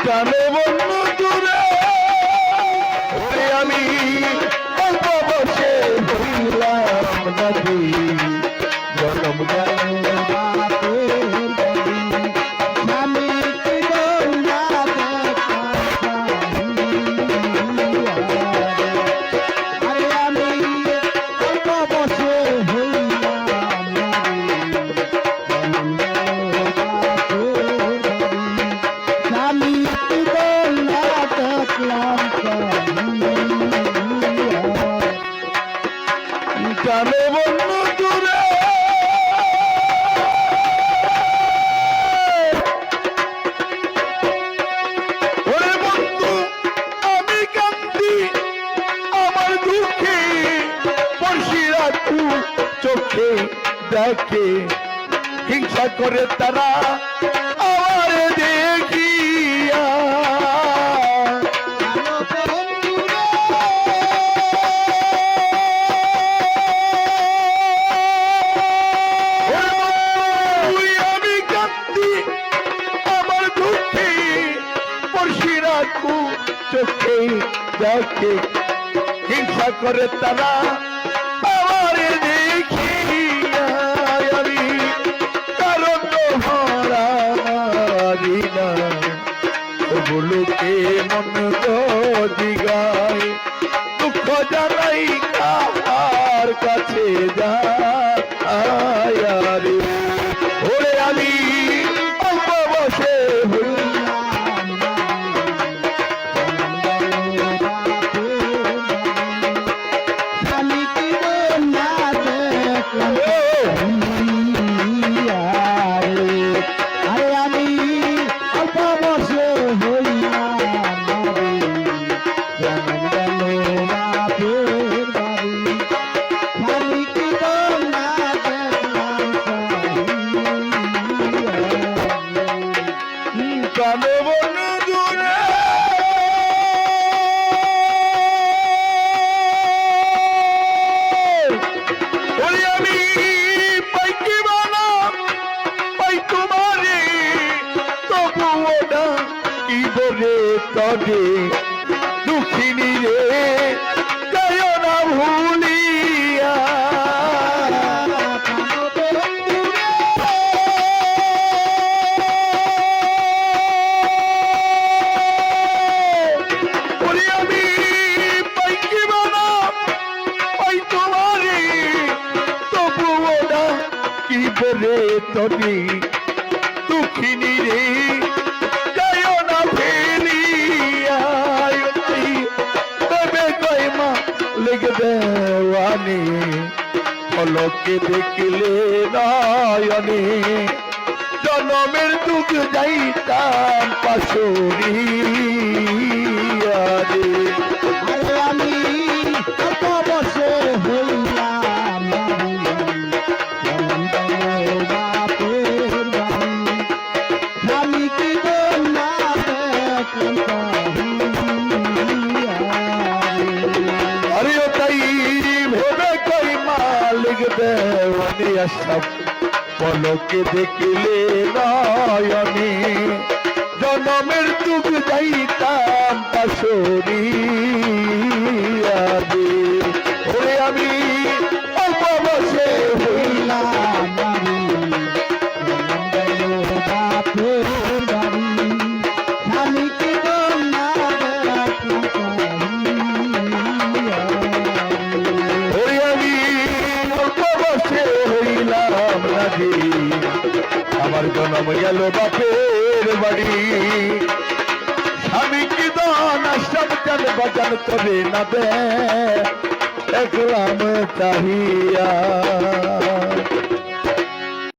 জানো বন্ধু দূরে আমি অল্প বসে হইলাম নাকি জনম গেল জানো বন্ধু দূরে ওরে বন্ধু আমি কান্দি আমার দুঃখে পড়শি রাখু চোখে দেখে হিংসা করে তারা আমার দেখিয়া চোখে দেখে হিংসা করে তারা আমার দেখিয়া আমি কারণ হারারি না বলুকে মন জিগায় দুঃখ জানাই কার কাছে যায় ওরে আমি অল্প বসে তবে দুঃখিনী রে যায় না ভুলিয়া আমি পাইকি বানা পাই তোমারে তবুও না কি বলে তবে দুঃখিনী রে দেওয়ানি ফলকে দেখিলে নয়নে জনমের দুঃখ যাইতাম পাশরি আমি কত বসে হইলাম আমি কি না দেওয়ানি সব পলকে দেখিলে নয়নে জনমের দুঃখ যাইতাম পাশরি ওরে আমি অল্প বসে হইলাম আমার জন্ম গেল বাপের বাড়ি স্বামী কি দান আশ্রম চান বাজান তবে না দে একলাম চাহিয়া